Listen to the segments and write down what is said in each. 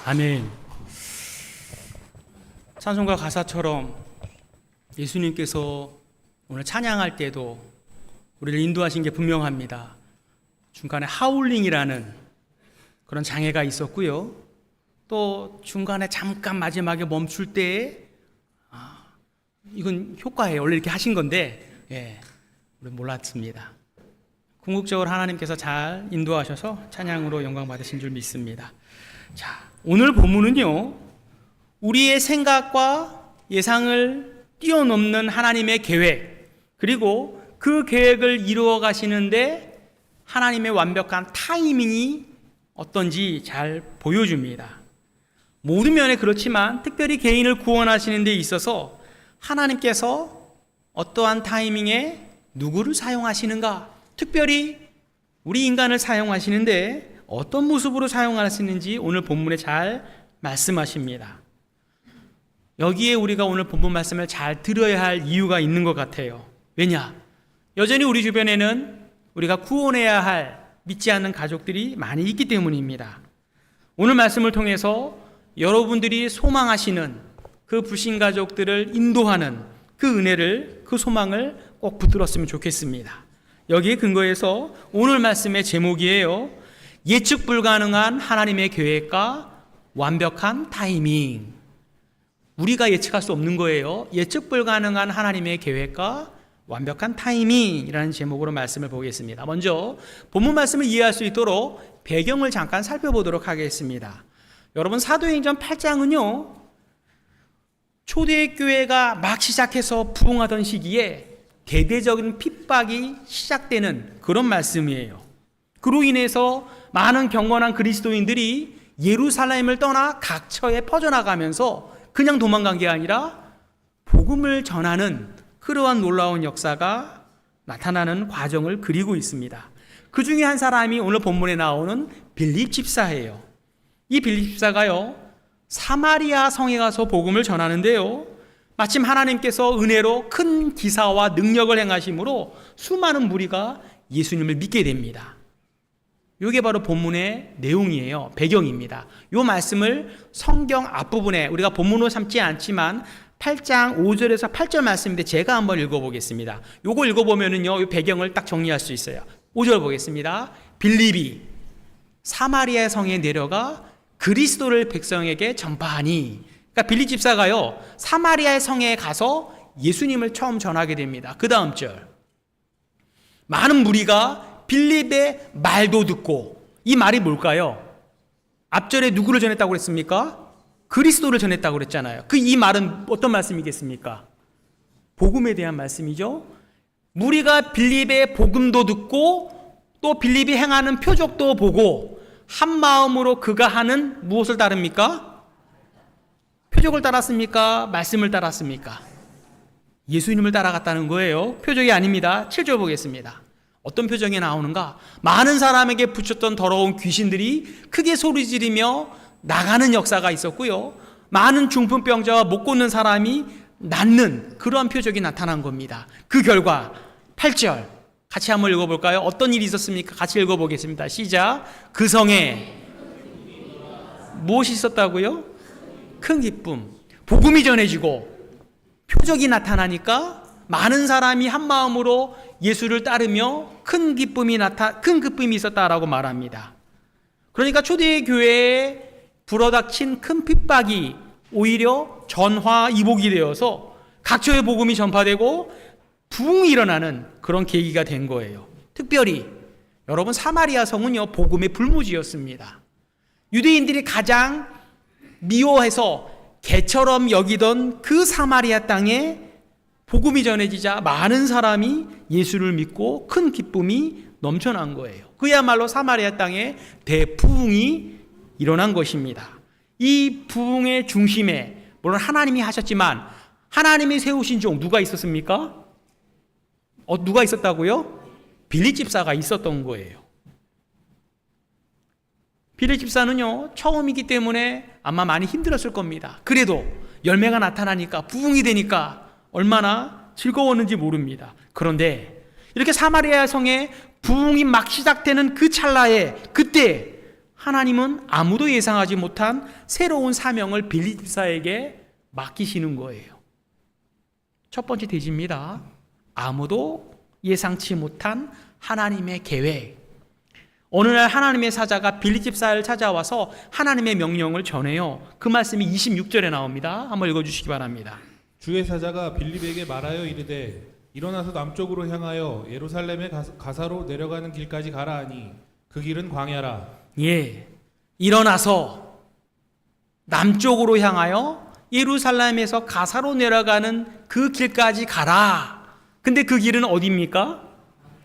아멘. 찬송가 가사처럼 예수님께서 오늘 찬양할 때도 우리를 인도하신 게 분명합니다. 중간에 하울링이라는 그런 장애가 있었고요. 또 중간에 잠깐 마지막에 멈출 때에 이건 효과예요. 원래 이렇게 하신 건데 우리 몰랐습니다. 궁극적으로 하나님께서 잘 인도하셔서 찬양으로 영광 받으신 줄 믿습니다. 자, 오늘 본문은요, 우리의 생각과 예상을 뛰어넘는 하나님의 계획, 그리고 그 계획을 이루어 가시는데 하나님의 완벽한 타이밍이 어떤지 잘 보여줍니다. 모든 면에 그렇지만 특별히 개인을 구원하시는 데 있어서 하나님께서 어떠한 타이밍에 누구를 사용하시는가, 특별히 우리 인간을 사용하시는데 어떤 모습으로 사용하시는지 오늘 본문에 잘 말씀하십니다. 여기에 우리가 오늘 본문 말씀을 잘 들어야 할 이유가 있는 것 같아요. 왜냐? 여전히 우리 주변에는 우리가 구원해야 할 믿지 않는 가족들이 많이 있기 때문입니다. 오늘 말씀을 통해서 여러분들이 소망하시는 그 불신 가족들을 인도하는 그 은혜를, 그 소망을 꼭 붙들었으면 좋겠습니다. 여기에 근거해서 오늘 말씀의 제목이에요. 예측 불가능한 하나님의 계획과 완벽한 타이밍. 우리가 예측할 수 없는 거예요. 예측 불가능한 하나님의 계획과 완벽한 타이밍이라는 제목으로 말씀을 보겠습니다. 먼저 본문 말씀을 이해할 수 있도록 배경을 잠깐 살펴보도록 하겠습니다. 여러분, 사도행전 8장은요, 초대교회가 막 시작해서 부흥하던 시기에 대대적인 핍박이 시작되는 그런 말씀이에요. 그로 인해서 많은 경건한 그리스도인들이 예루살렘을 떠나 각처에 퍼져나가면서 그냥 도망간 게 아니라 복음을 전하는 그러한 놀라운 역사가 나타나는 과정을 그리고 있습니다. 그 중에 한 사람이 오늘 본문에 나오는 빌립 집사예요. 이 빌립 집사가요, 사마리아 성에 가서 복음을 전하는데요, 마침 하나님께서 은혜로 큰 기사와 능력을 행하심으로 수많은 무리가 예수님을 믿게 됩니다. 이게 바로 본문의 내용이에요. 배경입니다. 이 말씀을 성경 앞부분에 우리가 본문으로 삼지 않지만 8장 5절에서 8절 말씀인데 제가 한번 읽어보겠습니다. 이거 읽어보면은요, 이 배경을 딱 정리할 수 있어요. 5절 보겠습니다. 빌립이 사마리아 성에 내려가 그리스도를 백성에게 전파하니. 그러니까 빌립 집사가요, 사마리아 성에 가서 예수님을 처음 전하게 됩니다. 그 다음 절, 많은 무리가 빌립의 말도 듣고. 이 말이 뭘까요? 앞절에 누구를 전했다고 그랬습니까? 그리스도를 전했다고 그랬잖아요. 이 말은 어떤 말씀이겠습니까? 복음에 대한 말씀이죠. 무리가 빌립의 복음도 듣고 또 빌립이 행하는 표적도 보고 한 마음으로 그가 하는 무엇을 따릅니까? 표적을 따랐습니까? 말씀을 따랐습니까? 예수님을 따라갔다는 거예요. 표적이 아닙니다. 7절 보겠습니다. 어떤 표정이 나오는가? 많은 사람에게 붙였던 더러운 귀신들이 크게 소리 지르며 나가는 역사가 있었고요, 많은 중풍병자와 못 걷는 사람이 낫는 그러한 표적이 나타난 겁니다. 그 결과 8절 같이 한번 읽어볼까요? 어떤 일이 있었습니까? 같이 읽어보겠습니다. 시작. 그 성에 무엇이 있었다고요? 큰 기쁨. 복음이 전해지고 표적이 나타나니까 많은 사람이 한 마음으로 예수를 따르며 큰 기쁨이 있었다라고 말합니다. 그러니까 초대교회에 불어닥친 큰 핍박이 오히려 전화위복이 되어서 각처에 복음이 전파되고 부흥이 일어나는 그런 계기가 된 거예요. 특별히 여러분, 사마리아 성은요, 복음의 불모지였습니다. 유대인들이 가장 미워해서 개처럼 여기던 그 사마리아 땅에 복음이 전해지자 많은 사람이 예수를 믿고 큰 기쁨이 넘쳐난 거예요. 그야말로 사마리아 땅에 대부흥이 일어난 것입니다. 이 부흥의 중심에 물론 하나님이 하셨지만 하나님이 세우신 종 누가 있었습니까? 누가 있었다고요? 빌립 집사가 있었던 거예요. 빌립 집사는요, 처음이기 때문에 아마 많이 힘들었을 겁니다. 그래도 열매가 나타나니까, 부흥이 되니까 얼마나 즐거웠는지 모릅니다. 그런데 이렇게 사마리아 성에 부흥이 막 시작되는 그 찰나에, 그때 하나님은 아무도 예상하지 못한 새로운 사명을 빌립 집사에게 맡기시는 거예요. 첫 번째 대지입니다. 아무도 예상치 못한 하나님의 계획. 어느 날 하나님의 사자가 빌립 집사를 찾아와서 하나님의 명령을 전해요. 그 말씀이 26절에 나옵니다. 한번 읽어주시기 바랍니다. 주의 사자가 빌립에게 말하여 이르되 일어나서 남쪽으로 향하여 예루살렘의 가사로 내려가는 길까지 가라 하니 그 길은 광야라. 예, 일어나서 남쪽으로 향하여 예루살렘에서 가사로 내려가는 그 길까지 가라. 근데 그 길은 어디입니까?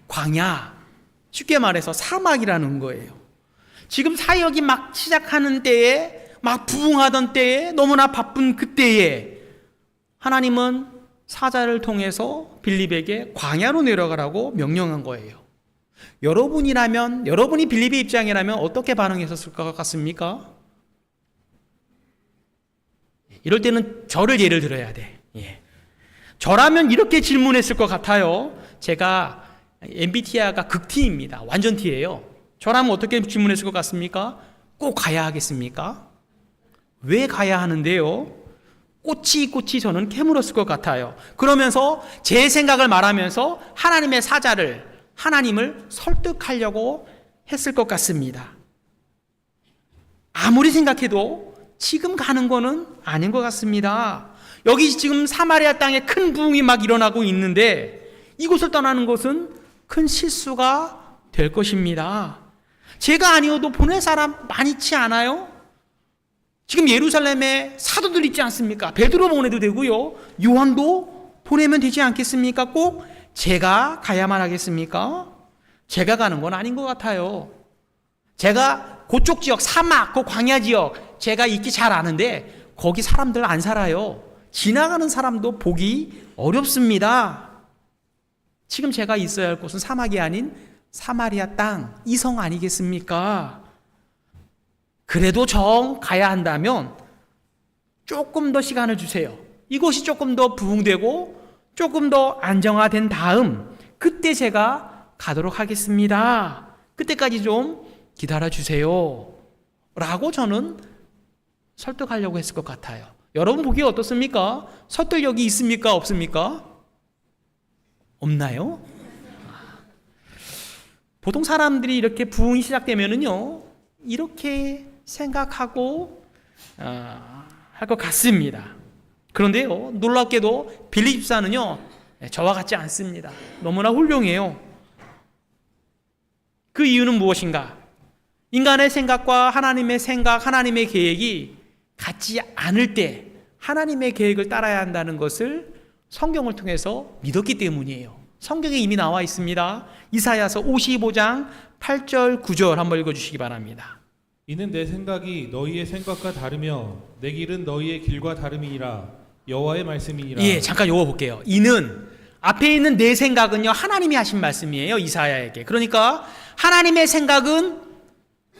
광야. 쉽게 말해서 사막이라는 거예요. 지금 사역이 막 시작하는 때에, 막 부흥하던 때에, 너무나 바쁜 그때에 하나님은 사자를 통해서 빌립에게 광야로 내려가라고 명령한 거예요. 여러분이라면, 여러분이 빌립의 입장이라면 어떻게 반응했었을 것 같습니까? 이럴 때는 저를 예를 들어야 돼. 예. 저라면 이렇게 질문했을 것 같아요. 제가 MBTI가 극T입니다. 완전 T예요. 저라면 어떻게 질문했을 것 같습니까? 꼭 가야 하겠습니까? 왜 가야 하는데요? 꼬치꼬치 저는 캐물었을 것 같아요. 그러면서 제 생각을 말하면서 하나님의 사자를, 하나님을 설득하려고 했을 것 같습니다. 아무리 생각해도 지금 가는 거는 아닌 것 같습니다. 여기 지금 사마리아 땅에 큰 부흥이 막 일어나고 있는데 이곳을 떠나는 것은 큰 실수가 될 것입니다. 제가 아니어도 보낼 사람 많지 않아요? 지금 예루살렘에 사도들 있지 않습니까? 베드로 보내도 되고요. 요한도 보내면 되지 않겠습니까? 꼭 제가 가야만 하겠습니까? 제가 가는 건 아닌 것 같아요. 제가 그쪽 지역, 사막, 그 광야 지역 제가 있기 잘 아는데 거기 사람들 안 살아요. 지나가는 사람도 보기 어렵습니다. 지금 제가 있어야 할 곳은 사막이 아닌 사마리아 땅, 이성 아니겠습니까? 그래도 정 가야 한다면 조금 더 시간을 주세요. 이곳이 조금 더 부흥되고 조금 더 안정화된 다음 그때 제가 가도록 하겠습니다. 그때까지 좀 기다려주세요. 라고 저는 설득하려고 했을 것 같아요. 여러분 보기에 어떻습니까? 설득력이 있습니까? 없습니까? 없나요? 보통 사람들이 이렇게 부흥이 시작되면은요, 이렇게 생각하고 할 것 같습니다. 그런데요, 놀랍게도 빌립 집사는요, 저와 같지 않습니다. 너무나 훌륭해요. 그 이유는 무엇인가? 인간의 생각과 하나님의 생각, 하나님의 계획이 같지 않을 때 하나님의 계획을 따라야 한다는 것을 성경을 통해서 믿었기 때문이에요. 성경에 이미 나와 있습니다. 이사야서 55장 8절 9절 한번 읽어주시기 바랍니다. 이는 내 생각이 너희의 생각과 다르며 내 길은 너희의 길과 다름이니라. 여호와의 말씀이니라. 예, 잠깐 요거 볼게요. 이는 앞에 있는 내 생각은요, 하나님이 하신 말씀이에요. 이사야에게. 그러니까 하나님의 생각은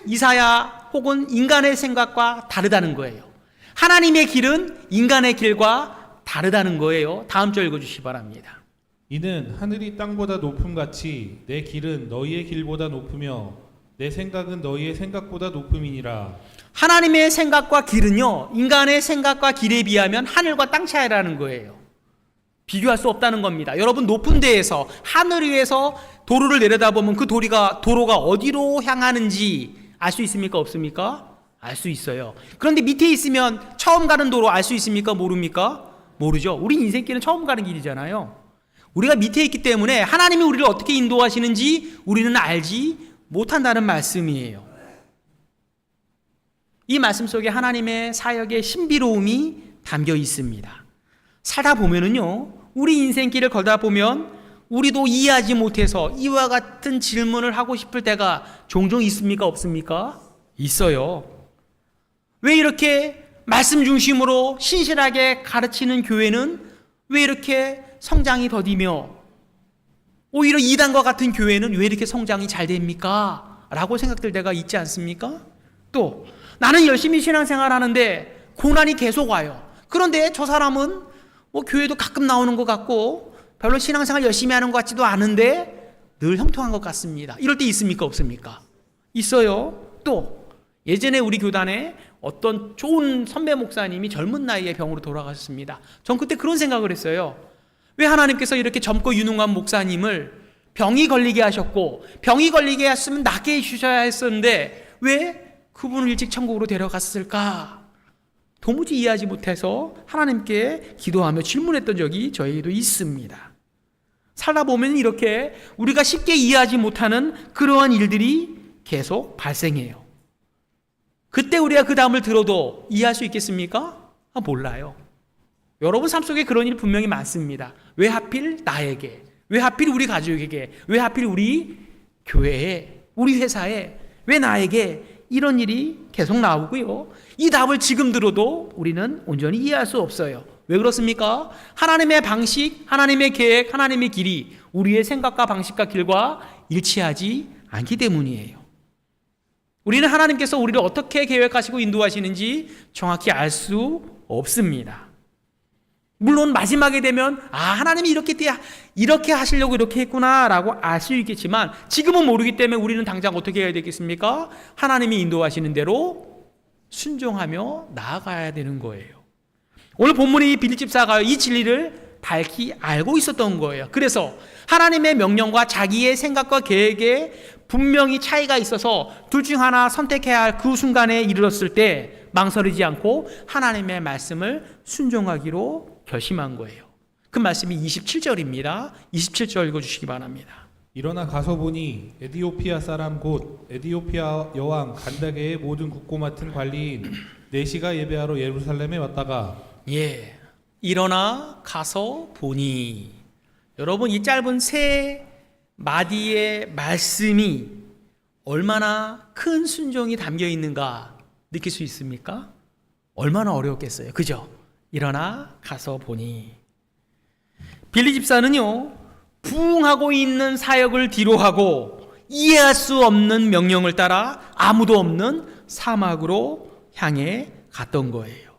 이사야 혹은 인간의 생각과 다르다는 거예요. 하나님의 길은 인간의 길과 다르다는 거예요. 다음 절 읽어주시기 바랍니다. 이는 하늘이 땅보다 높음같이 내 길은 너희의 길보다 높으며 내 생각은 너희의 생각보다 높음이니라. 하나님의 생각과 길은요, 인간의 생각과 길에 비하면 하늘과 땅 차이라는 거예요. 비교할 수 없다는 겁니다. 여러분, 높은 데에서 하늘 위에서 도로를 내려다보면 그 도로가 어디로 향하는지 알 수 있습니까? 없습니까? 알 수 있어요. 그런데 밑에 있으면 처음 가는 도로 알 수 있습니까? 모릅니까? 모르죠. 우리 인생길은 처음 가는 길이잖아요. 우리가 밑에 있기 때문에 하나님이 우리를 어떻게 인도하시는지 우리는 알지 못한다는 말씀이에요. 이 말씀 속에 하나님의 사역의 신비로움이 담겨 있습니다. 살다 보면은요, 우리 인생길을 걸다 보면 우리도 이해하지 못해서 이와 같은 질문을 하고 싶을 때가 종종 있습니까? 없습니까? 있어요. 왜 이렇게 말씀 중심으로 신실하게 가르치는 교회는 왜 이렇게 성장이 더디며 오히려 이단과 같은 교회는 왜 이렇게 성장이 잘 됩니까? 라고 생각될 때가 있지 않습니까? 또 나는 열심히 신앙생활 하는데 고난이 계속 와요. 그런데 저 사람은 교회도 가끔 나오는 것 같고 별로 신앙생활 열심히 하는 것 같지도 않은데 늘 형통한 것 같습니다. 이럴 때 있습니까? 없습니까? 있어요. 또 예전에 우리 교단에 어떤 좋은 선배 목사님이 젊은 나이에 병으로 돌아가셨습니다. 전 그때 그런 생각을 했어요. 왜 하나님께서 이렇게 젊고 유능한 목사님을 병이 걸리게 하셨고, 병이 걸리게 했으면 낫게 해주셔야 했었는데 왜 그분을 일찍 천국으로 데려갔을까? 도무지 이해하지 못해서 하나님께 기도하며 질문했던 적이 저에게도 있습니다. 살다 보면 이렇게 우리가 쉽게 이해하지 못하는 그러한 일들이 계속 발생해요. 그때 우리가 그 다음을 들어도 이해할 수 있겠습니까? 몰라요. 여러분 삶 속에 그런 일 분명히 많습니다. 왜 하필 나에게? 왜 하필 우리 가족에게? 왜 하필 우리 교회에? 우리 회사에? 왜 나에게? 이런 일이 계속 나오고요. 이 답을 지금 들어도 우리는 온전히 이해할 수 없어요. 왜 그렇습니까? 하나님의 방식, 하나님의 계획, 하나님의 길이 우리의 생각과 방식과 길과 일치하지 않기 때문이에요. 우리는 하나님께서 우리를 어떻게 계획하시고 인도하시는지 정확히 알 수 없습니다. 물론 마지막에 되면 하나님이 이렇게 하시려고 이렇게 했구나라고 알 수 있겠지만 지금은 모르기 때문에 우리는 당장 어떻게 해야 되겠습니까? 하나님이 인도하시는 대로 순종하며 나아가야 되는 거예요. 오늘 본문의 빌립 집사가 이 진리를 밝히 알고 있었던 거예요. 그래서 하나님의 명령과 자기의 생각과 계획에 분명히 차이가 있어서 둘 중 하나 선택해야 할 그 순간에 이르렀을 때 망설이지 않고 하나님의 말씀을 순종하기로 결심한 거예요. 그 말씀이 27절입니다. 27절 읽어주시기 바랍니다. 일어나 가서 보니 에디오피아 사람 곧 에디오피아 여왕 간다게의 모든 국고 맡은 관리인 네시가 예배하러 예루살렘에 왔다가 일어나 가서 보니, 여러분 이 짧은 세 마디의 말씀이 얼마나 큰 순종이 담겨 있는가 느낄 수 있습니까? 얼마나 어려웠겠어요. 그죠? 일어나 가서 보니. 빌리 집사는요, 부흥하고 있는 사역을 뒤로하고 이해할 수 없는 명령을 따라 아무도 없는 사막으로 향해 갔던 거예요.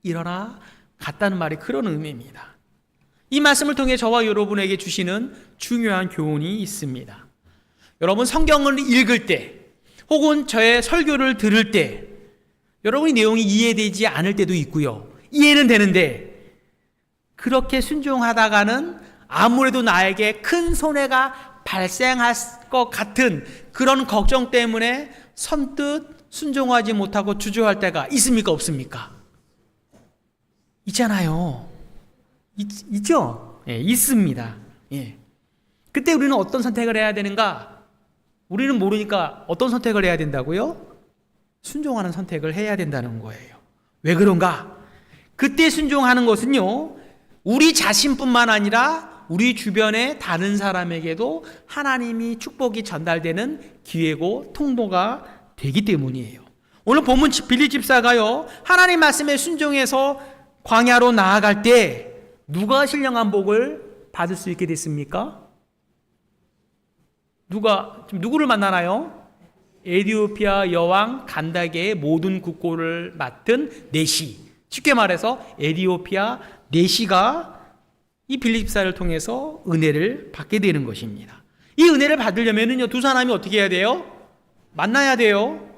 일어나 갔다는 말이 그런 의미입니다. 이 말씀을 통해 저와 여러분에게 주시는 중요한 교훈이 있습니다. 여러분 성경을 읽을 때 혹은 저의 설교를 들을 때 여러분이 내용이 이해되지 않을 때도 있고요. 이해는 되는데 그렇게 순종하다가는 아무래도 나에게 큰 손해가 발생할 것 같은 그런 걱정 때문에 선뜻 순종하지 못하고 주저할 때가 있습니까? 없습니까? 있잖아요. 있죠? 있습니다. 그때 우리는 어떤 선택을 해야 되는가? 우리는 모르니까 어떤 선택을 해야 된다고요? 순종하는 선택을 해야 된다는 거예요. 왜 그런가? 그때 순종하는 것은요, 우리 자신뿐만 아니라 우리 주변의 다른 사람에게도 하나님이 축복이 전달되는 기회고 통로가 되기 때문이에요. 오늘 본문 빌립 집사가요, 하나님 말씀에 순종해서 광야로 나아갈 때 누가 신령한 복을 받을 수 있게 됐습니까? 누구를 만나나요? 에디오피아 여왕 간다게의 모든 국고를 맡은 네시. 쉽게 말해서 에디오피아 네시가 이 빌립 집사를 통해서 은혜를 받게 되는 것입니다. 이 은혜를 받으려면은요, 두 사람이 어떻게 해야 돼요? 만나야 돼요.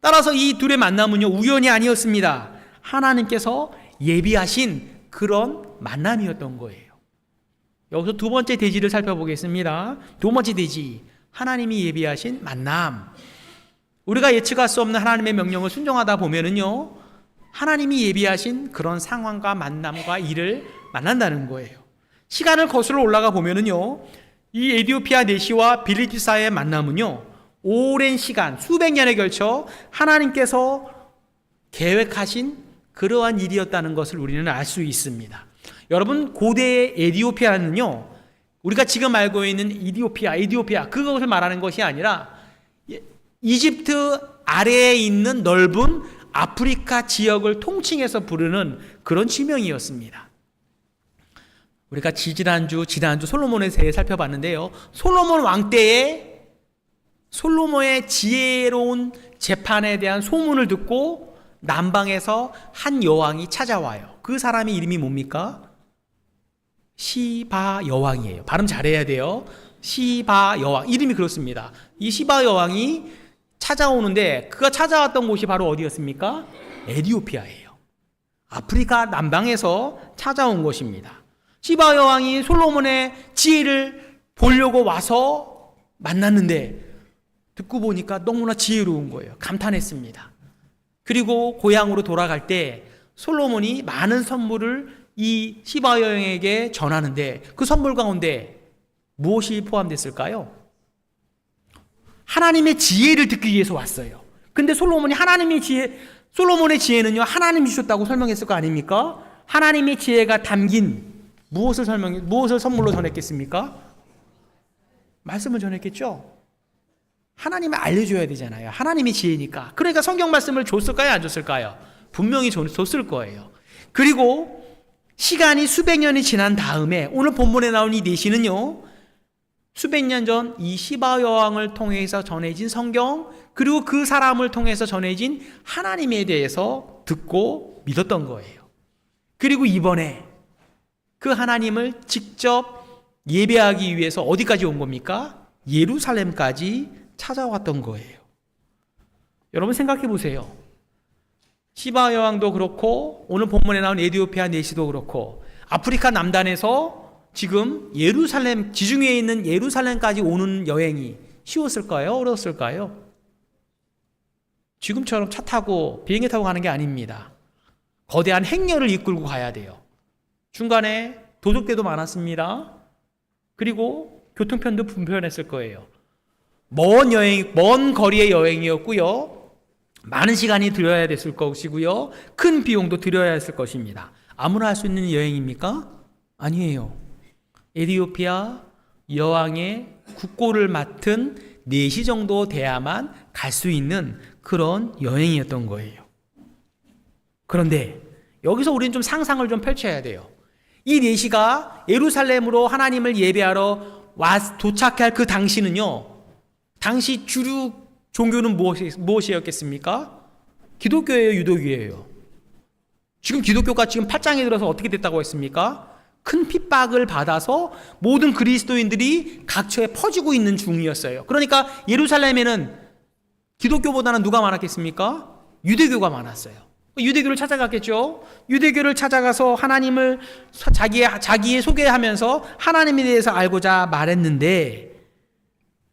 따라서 이 둘의 만남은요, 우연이 아니었습니다. 하나님께서 예비하신 그런 만남이었던 거예요. 여기서 두 번째 대지를 살펴보겠습니다. 두 번째 대지, 하나님이 예비하신 만남. 우리가 예측할 수 없는 하나님의 명령을 순종하다 보면은요, 하나님이 예비하신 그런 상황과 만남과 일을 만난다는 거예요. 시간을 거슬러 올라가 보면은요, 이 에디오피아 네시와 빌립 집사의 만남은요, 오랜 시간, 수백 년에 걸쳐 하나님께서 계획하신 그러한 일이었다는 것을 우리는 알 수 있습니다. 여러분, 고대의 에디오피아는요, 우리가 지금 알고 있는 에디오피아 그것을 말하는 것이 아니라 이집트 아래에 있는 넓은 아프리카 지역을 통칭해서 부르는 그런 지명이었습니다. 우리가 지난주 솔로몬의 세에 살펴봤는데요, 솔로몬 왕 때에 솔로몬의 지혜로운 재판에 대한 소문을 듣고 남방에서 한 여왕이 찾아와요. 그 사람의 이름이 뭡니까? 시바 여왕이에요. 발음 잘해야 돼요. 시바 여왕, 이름이 그렇습니다. 이 시바 여왕이 찾아오는데 그가 찾아왔던 곳이 바로 어디였습니까? 에디오피아예요. 아프리카 남방에서 찾아온 것입니다. 시바 여왕이 솔로몬의 지혜를 보려고 와서 만났는데 듣고 보니까 너무나 지혜로운 거예요. 감탄했습니다. 그리고 고향으로 돌아갈 때 솔로몬이 많은 선물을 이 시바 여왕에게 전하는데 그 선물 가운데 무엇이 포함됐을까요? 하나님의 지혜를 듣기 위해서 왔어요. 근데 솔로몬의 지혜는요, 하나님이 주셨다고 설명했을 거 아닙니까? 하나님의 지혜가 담긴 무엇을 선물로 전했겠습니까? 말씀을 전했겠죠? 하나님을 알려줘야 되잖아요. 하나님의 지혜니까. 그러니까 성경 말씀을 줬을까요? 안 줬을까요? 분명히 줬을 거예요. 그리고 시간이 수백 년이 지난 다음에 오늘 본문에 나온 이 내시는요, 수백 년 전 이 시바 여왕을 통해서 전해진 성경, 그리고 그 사람을 통해서 전해진 하나님에 대해서 듣고 믿었던 거예요. 그리고 이번에 그 하나님을 직접 예배하기 위해서 어디까지 온 겁니까? 예루살렘까지 찾아왔던 거예요. 여러분 생각해 보세요. 시바 여왕도 그렇고 오늘 본문에 나온 에디오피아 내시도 그렇고 아프리카 남단에서 지금 예루살렘, 지중해에 있는 예루살렘까지 오는 여행이 쉬웠을까요? 어려웠을까요? 지금처럼 차 타고 비행기 타고 가는 게 아닙니다. 거대한 행렬을 이끌고 가야 돼요. 중간에 도둑대도 많았습니다. 그리고 교통편도 불편했을 거예요. 먼 거리의 여행이었고요. 많은 시간이 들여야 됐을 것이고요. 큰 비용도 들여야 했을 것입니다. 아무나 할 수 있는 여행입니까? 아니에요. 에디오피아 여왕의 국고를 맡은 4시 정도 돼야만 갈 수 있는 그런 여행이었던 거예요. 그런데 여기서 우리는 좀 상상을 좀 펼쳐야 돼요. 이 4시가 예루살렘으로 하나님을 예배하러 도착할 그 당시는요, 당시 주류 종교는 무엇이었겠습니까? 기독교예요, 유도교예요? 지금 기독교가 지금 8장에 들어서 어떻게 됐다고 했습니까? 큰 핍박을 받아서 모든 그리스도인들이 각처에 퍼지고 있는 중이었어요. 그러니까 예루살렘에는 기독교보다는 누가 많았겠습니까? 유대교가 많았어요. 유대교를 찾아갔겠죠. 유대교를 찾아가서 하나님을 자기의 소개하면서 하나님에 대해서 알고자 말했는데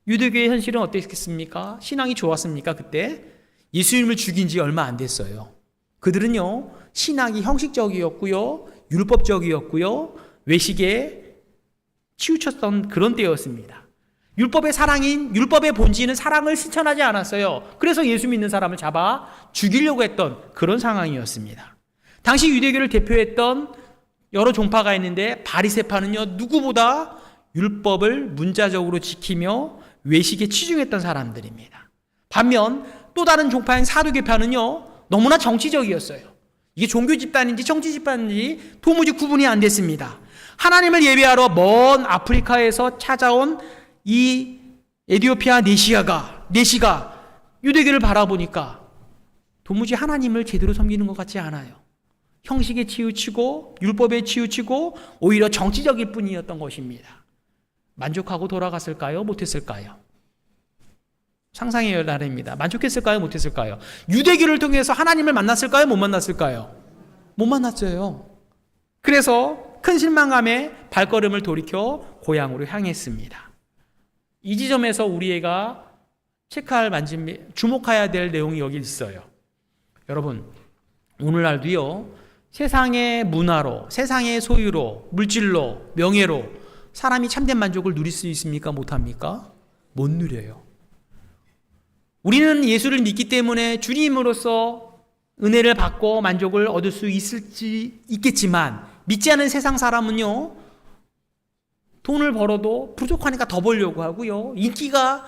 유대교의 현실은 어땠겠습니까? 신앙이 좋았습니까? 그때 예수님을 죽인 지 얼마 안 됐어요. 그들은요, 신앙이 형식적이었고요, 율법적이었고요, 외식에 치우쳤던 그런 때였습니다. 율법의 본질은 사랑을 실천하지 않았어요. 그래서 예수 믿는 사람을 잡아 죽이려고 했던 그런 상황이었습니다. 당시 유대교를 대표했던 여러 종파가 있는데 바리새파는요, 누구보다 율법을 문자적으로 지키며 외식에 치중했던 사람들입니다. 반면 또 다른 종파인 사두개파는요, 너무나 정치적이었어요. 이게 종교 집단인지 정치 집단인지 도무지 구분이 안 됐습니다. 하나님을 예배하러 먼 아프리카에서 찾아온 이 에디오피아 내시가 유대교를 바라보니까 도무지 하나님을 제대로 섬기는 것 같지 않아요. 형식에 치우치고 율법에 치우치고 오히려 정치적일 뿐이었던 것입니다. 만족하고 돌아갔을까요? 못했을까요? 상상의 나래입니다. 만족했을까요? 못했을까요? 유대교를 통해서 하나님을 만났을까요? 못 만났을까요? 못 만났어요. 그래서 큰 실망감에 발걸음을 돌이켜 고향으로 향했습니다. 이 지점에서 우리가 주목해야 될 내용이 여기 있어요. 여러분, 오늘날도요, 세상의 문화로, 세상의 소유로, 물질로, 명예로 사람이 참된 만족을 누릴 수 있습니까? 못합니까? 못 누려요. 우리는 예수를 믿기 때문에 주님으로서 은혜를 받고 만족을 얻을 수 있겠지만 믿지 않은 세상 사람은요, 돈을 벌어도 부족하니까 더 벌려고 하고요, 인기가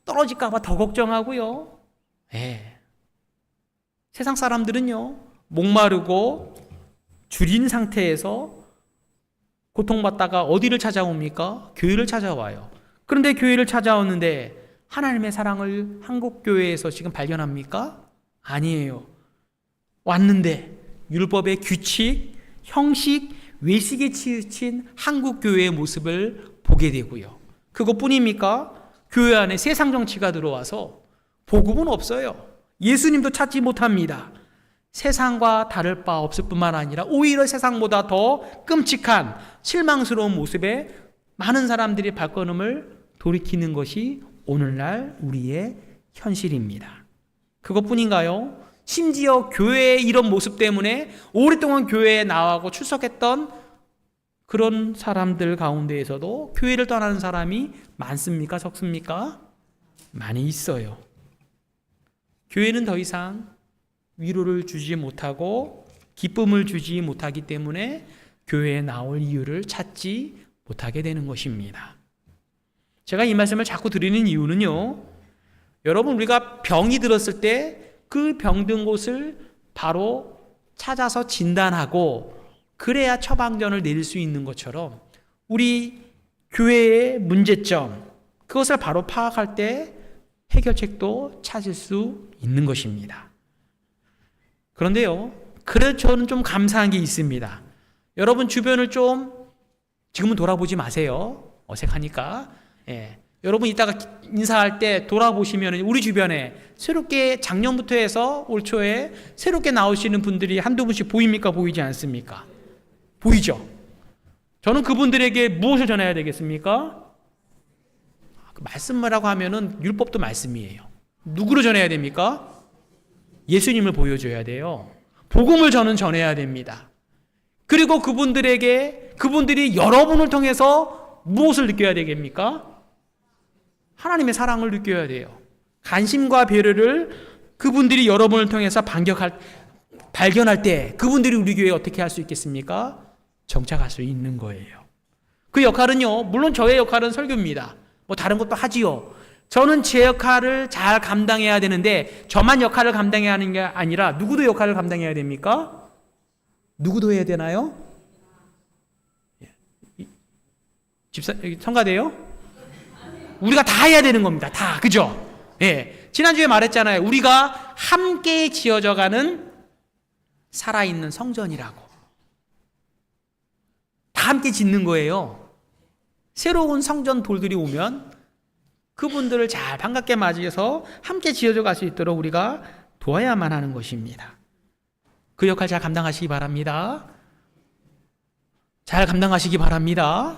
떨어질까 봐 더 걱정하고요. 세상 사람들은요, 목마르고 줄인 상태에서 고통받다가 어디를 찾아옵니까? 교회를 찾아와요. 그런데 교회를 찾아오는데 하나님의 사랑을 한국교회에서 지금 발견합니까? 아니에요. 왔는데 율법의 규칙, 형식, 외식에 치우친 한국교회의 모습을 보게 되고요. 그것뿐입니까? 교회 안에 세상 정치가 들어와서 복음은 없어요. 예수님도 찾지 못합니다. 세상과 다를 바 없을 뿐만 아니라 오히려 세상보다 더 끔찍한 실망스러운 모습에 많은 사람들이 발걸음을 돌이키는 것이 오늘날 우리의 현실입니다. 그것뿐인가요? 심지어 교회의 이런 모습 때문에 오랫동안 교회에 나와고 출석했던 그런 사람들 가운데에서도 교회를 떠나는 사람이 많습니까? 적습니까? 많이 있어요. 교회는 더 이상 위로를 주지 못하고 기쁨을 주지 못하기 때문에 교회에 나올 이유를 찾지 못하게 되는 것입니다. 제가 이 말씀을 자꾸 드리는 이유는요, 여러분, 우리가 병이 들었을 때 그 병든 곳을 바로 찾아서 진단하고 그래야 처방전을 내릴 수 있는 것처럼 우리 교회의 문제점, 그것을 바로 파악할 때 해결책도 찾을 수 있는 것입니다. 그런데요, 그래도 저는 좀 감사한 게 있습니다. 여러분 주변을 좀 지금은 돌아보지 마세요. 어색하니까. 여러분 이따가 인사할 때 돌아보시면 우리 주변에 새롭게 작년부터 해서 올 초에 새롭게 나오시는 분들이 한두 분씩 보입니까? 보이지 않습니까? 보이죠? 저는 그분들에게 무엇을 전해야 되겠습니까? 말씀이라고 하면은 율법도 말씀이에요. 누구를 전해야 됩니까? 예수님을 보여줘야 돼요. 복음을 저는 전해야 됩니다. 그리고 그분들이 여러분을 통해서 무엇을 느껴야 되겠습니까? 하나님의 사랑을 느껴야 돼요. 관심과 배려를 그분들이 여러분을 통해서 발견할 때 그분들이 우리 교회에 어떻게 할 수 있겠습니까? 정착할 수 있는 거예요. 그 역할은요, 물론 저의 역할은 설교입니다. 뭐 다른 것도 하지요. 저는 제 역할을 잘 감당해야 되는데 저만 역할을 감당해야 하는 게 아니라 누구도 역할을 감당해야 됩니까? 누구도 해야 되나요? 성가대요? 우리가 다 해야 되는 겁니다. 다. 그죠? 예. 지난주에 말했잖아요. 우리가 함께 지어져가는 살아있는 성전이라고. 다 함께 짓는 거예요. 새로운 성전 돌들이 오면 그분들을 잘 반갑게 맞이해서 함께 지어져 갈 수 있도록 우리가 도와야만 하는 것입니다. 그 역할 잘 감당하시기 바랍니다. 잘 감당하시기 바랍니다.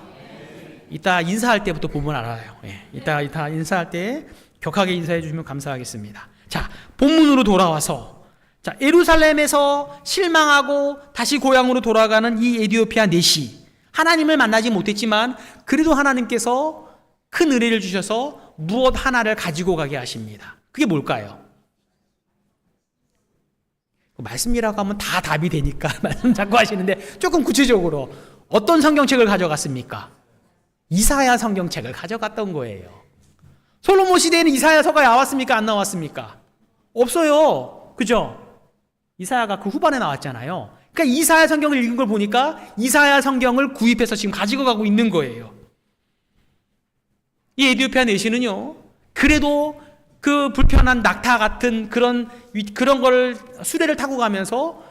이따 인사할 때부터 보면 알아요. 이따 인사할 때 격하게 인사해 주시면 감사하겠습니다. 자, 본문으로 돌아와서, 자, 예루살렘에서 실망하고 다시 고향으로 돌아가는 이 에디오피아 넷이 하나님을 만나지 못했지만 그래도 하나님께서 큰 은혜를 주셔서 무엇 하나를 가지고 가게 하십니다. 그게 뭘까요? 말씀이라고 하면 다 답이 되니까 말씀 자꾸 하시는데 조금 구체적으로 어떤 성경책을 가져갔습니까? 이사야 성경책을 가져갔던 거예요. 솔로몬 시대에는 이사야서가 나왔습니까? 안 나왔습니까? 없어요. 그죠? 이사야가 그 후반에 나왔잖아요. 그러니까 이사야 성경을 읽은 걸 보니까 이사야 성경을 구입해서 지금 가지고 가고 있는 거예요. 이 에디오피아 내시는요, 그래도 그 불편한 낙타 같은 그런 걸 수레를 타고 가면서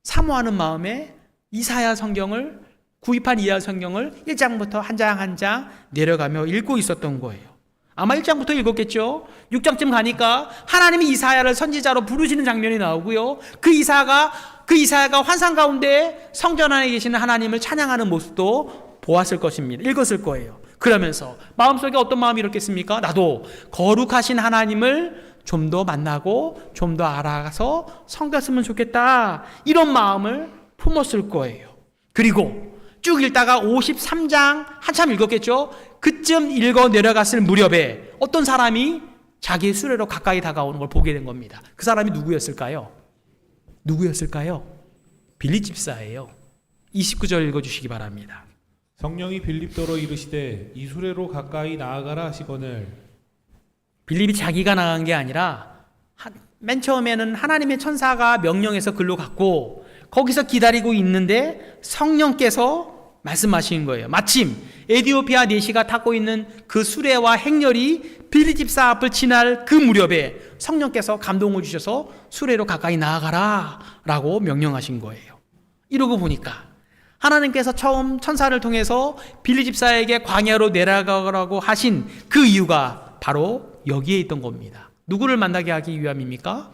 사모하는 마음에 이사야 성경을 구입한 이사야 성경을 1장부터 한 장 한 장 내려가며 읽고 있었던 거예요. 아마 1장부터 읽었겠죠. 6장쯤 가니까 하나님이 이사야를 선지자로 부르시는 장면이 나오고요. 그 이사야가 환상 가운데 성전 안에 계시는 하나님을 찬양하는 모습도 보았을 것입니다. 읽었을 거예요. 그러면서 마음속에 어떤 마음이 이렇겠습니까? 나도 거룩하신 하나님을 좀 더 만나고 좀 더 알아서 섬겼으면 좋겠다. 이런 마음을 품었을 거예요. 그리고 쭉 읽다가 53장 한참 읽었겠죠? 그쯤 읽어 내려갔을 무렵에 어떤 사람이 자기의 수레로 가까이 다가오는 걸 보게 된 겁니다. 그 사람이 누구였을까요? 빌립 집사예요. 29절 읽어주시기 바랍니다. 성령이 빌립더로 이르시되 이 수레로 가까이 나아가라 하시거늘. 빌립이 자기가 나간 게 아니라 맨 처음에는 하나님의 천사가 명령해서 글로 갔고 거기서 기다리고 있는데 성령께서 말씀하신 거예요. 마침 에디오피아 내시가 타고 있는 그 수레와 행렬이 빌립 집사 앞을 지날 그 무렵에 성령께서 감동을 주셔서 수레로 가까이 나아가라 라고 명령하신 거예요. 이러고 보니까 하나님께서 처음 천사를 통해서 빌립 집사에게 광야로 내려가라고 하신 그 이유가 바로 여기에 있던 겁니다. 누구를 만나게 하기 위함입니까?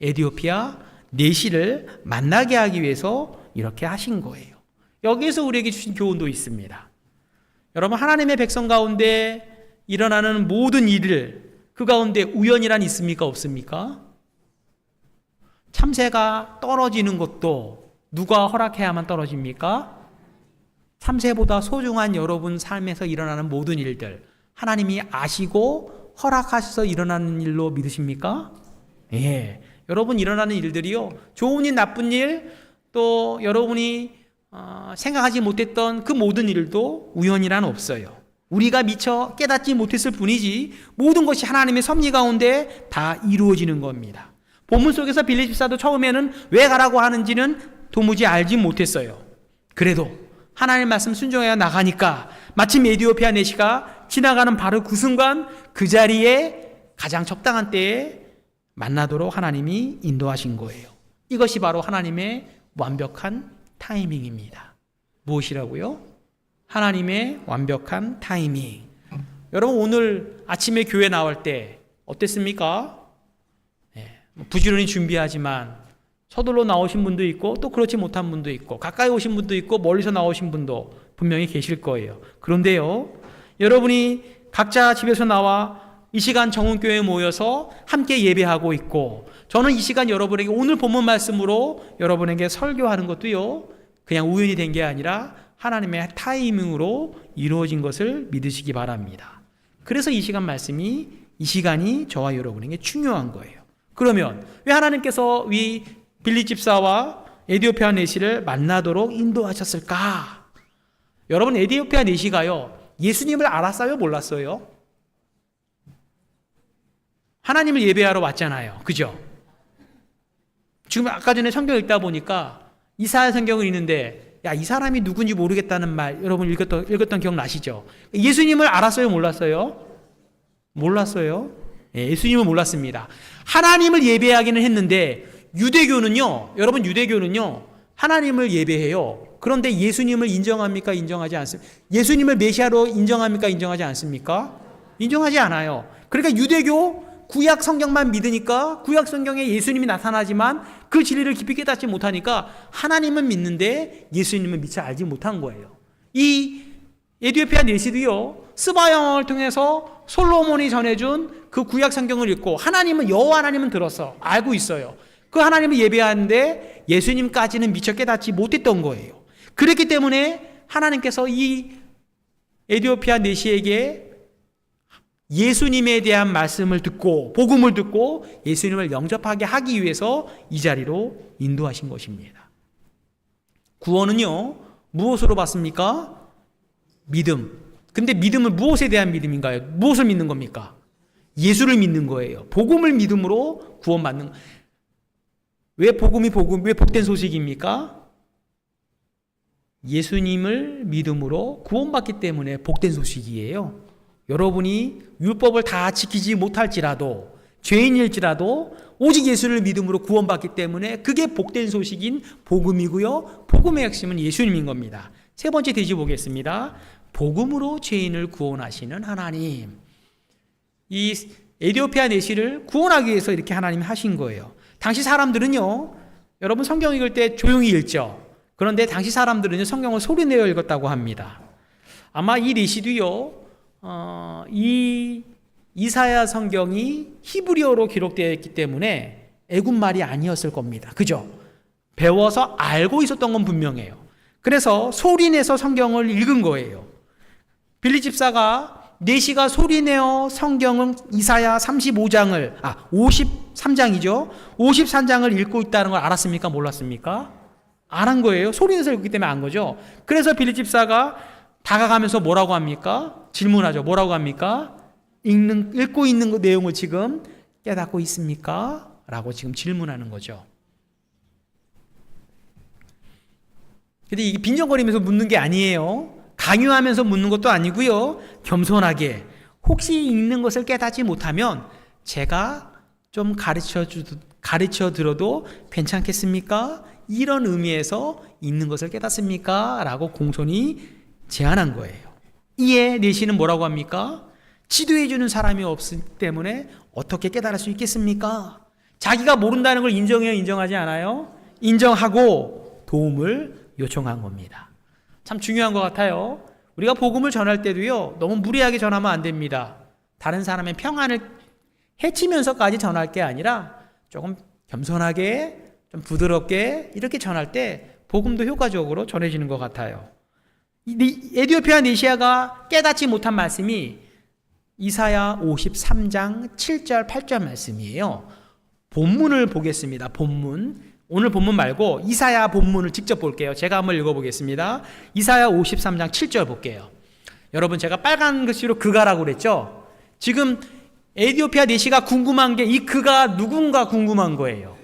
에디오피아 내시를 만나게 하기 위해서 이렇게 하신 거예요. 여기에서 우리에게 주신 교훈도 있습니다. 여러분, 하나님의 백성 가운데 일어나는 모든 일을 그 가운데 우연이란 있습니까? 없습니까? 참새가 떨어지는 것도 누가 허락해야만 떨어집니까? 참새보다 소중한 여러분 삶에서 일어나는 모든 일들, 하나님이 아시고 허락하셔서 일어나는 일로 믿으십니까? 예. 여러분 일어나는 일들이요, 좋은 일, 나쁜 일, 또 여러분이 생각하지 못했던 그 모든 일도 우연이란 없어요. 우리가 미처 깨닫지 못했을 뿐이지 모든 것이 하나님의 섭리 가운데 다 이루어지는 겁니다. 본문 속에서 빌립 집사도 처음에는 왜 가라고 하는지는 도무지 알지 못했어요. 그래도 하나님의 말씀 순종하여 나가니까 마침 에디오피아 내시가 지나가는 바로 그 순간 그 자리에 가장 적당한 때에 만나도록 하나님이 인도하신 거예요. 이것이 바로 하나님의 완벽한 타이밍입니다. 무엇이라고요? 하나님의 완벽한 타이밍. 여러분, 오늘 아침에 교회 나올 때 어땠습니까? 부지런히 준비하지만 서둘러 나오신 분도 있고 또 그렇지 못한 분도 있고 가까이 오신 분도 있고 멀리서 나오신 분도 분명히 계실 거예요. 그런데요, 여러분이 각자 집에서 나와 이 시간 정은교회에 모여서 함께 예배하고 있고, 저는 이 시간 여러분에게 오늘 본문 말씀으로 여러분에게 설교하는 것도요, 그냥 우연이 된 게 아니라 하나님의 타이밍으로 이루어진 것을 믿으시기 바랍니다. 그래서 이 시간 말씀이, 이 시간이 저와 여러분에게 중요한 거예요. 그러면 왜 하나님께서 이 빌립 집사와 에디오피아 내시를 만나도록 인도하셨을까? 여러분, 에디오피아 내시가요, 예수님을 알았어요? 몰랐어요? 하나님을 예배하러 왔잖아요. 그죠? 지금 아까 전에 성경 읽다 보니까 이사야 성경을 읽는데, 야, 이 사람이 누군지 모르겠다는 말 여러분 읽었던 기억 나시죠? 예수님을 알았어요? 몰랐어요? 몰랐어요. 예수님을 몰랐습니다. 하나님을 예배하기는 했는데, 유대교는요, 여러분, 유대교는요, 하나님을 예배해요. 그런데 예수님을 인정합니까? 인정하지 않습니까? 예수님을 메시아로 인정합니까? 인정하지 않습니까? 인정하지 않아요. 그러니까 유대교 구약 성경만 믿으니까 구약 성경에 예수님이 나타나지만 그 진리를 깊이 깨닫지 못하니까 하나님은 믿는데 예수님은 미처 알지 못한 거예요. 이 에디오피아 내시도요, 스바 영왕을 통해서 솔로몬이 전해준 그 구약 성경을 읽고 하나님은, 여호와 하나님은 들었어, 알고 있어요. 그 하나님을 예배하는데 예수님까지는 미처 깨닫지 못했던 거예요. 그렇기 때문에 하나님께서 이 에디오피아 내시에게 예수님에 대한 말씀을 듣고 복음을 듣고 예수님을 영접하게 하기 위해서 이 자리로 인도하신 것입니다. 구원은요, 무엇으로 받습니까? 믿음. 근데 믿음은 무엇에 대한 믿음인가요? 무엇을 믿는 겁니까? 예수를 믿는 거예요. 복음을 믿음으로 구원받는. 왜 복음이 왜 복된 소식입니까? 예수님을 믿음으로 구원받기 때문에 복된 소식이에요. 여러분이 율법을 다 지키지 못할지라도, 죄인일지라도 오직 예수를 믿음으로 구원받기 때문에 그게 복된 소식인 복음이고요, 복음의 핵심은 예수님인 겁니다. 세 번째 대지 보겠습니다. 복음으로 죄인을 구원하시는 하나님. 이 에디오피아 내시를 구원하기 위해서 이렇게 하나님이 하신 거예요. 당시 사람들은요, 여러분 성경 읽을 때 조용히 읽죠. 그런데 당시 사람들은요, 성경을 소리내어 읽었다고 합니다. 아마 이 내시도요, 이 이사야 성경이 히브리어로 기록되어 있기 때문에 애국말이 아니었을 겁니다. 그죠? 배워서 알고 있었던 건 분명해요. 그래서 소리내서 성경을 읽은 거예요. 빌립 집사가 내시가 소리내어 성경은 이사야 53장이죠. 53장을 읽고 있다는 걸 알았습니까? 몰랐습니까? 안 거예요. 소리내서 읽기 때문에 안 거죠. 그래서 빌립 집사가 다가가면서 뭐라고 합니까? 질문하죠. 뭐라고 합니까? 읽고 있는 그 내용을 지금 깨닫고 있습니까? 라고 지금 질문하는 거죠. 근데 이게 빈정거리면서 묻는 게 아니에요. 강요하면서 묻는 것도 아니고요. 겸손하게, 혹시 읽는 것을 깨닫지 못하면 제가 좀 가르쳐 들어도 괜찮겠습니까? 이런 의미에서 읽는 것을 깨닫습니까? 라고 공손히 제안한 거예요. 이에 내시는 뭐라고 합니까? 지도해 주는 사람이 없기 때문에 어떻게 깨달을 수 있겠습니까? 자기가 모른다는 걸 인정해요, 인정하지 않아요? 인정하고 도움을 요청한 겁니다. 참 중요한 것 같아요. 우리가 복음을 전할 때도요, 너무 무리하게 전하면 안 됩니다. 다른 사람의 평안을 해치면서까지 전할 게 아니라 조금 겸손하게, 좀 부드럽게 이렇게 전할 때 복음도 효과적으로 전해지는 것 같아요. 에디오피아 네시아가 깨닫지 못한 말씀이 이사야 53장 7절 8절 말씀이에요. 본문을 보겠습니다. 본문. 오늘 본문 말고 이사야 본문을 직접 볼게요. 제가 한번 읽어보겠습니다. 이사야 53장 7절 볼게요. 여러분, 제가 빨간 글씨로 그가라고 그랬죠? 지금 에디오피아 네시가 궁금한 게 이 그가 누군가 궁금한 거예요.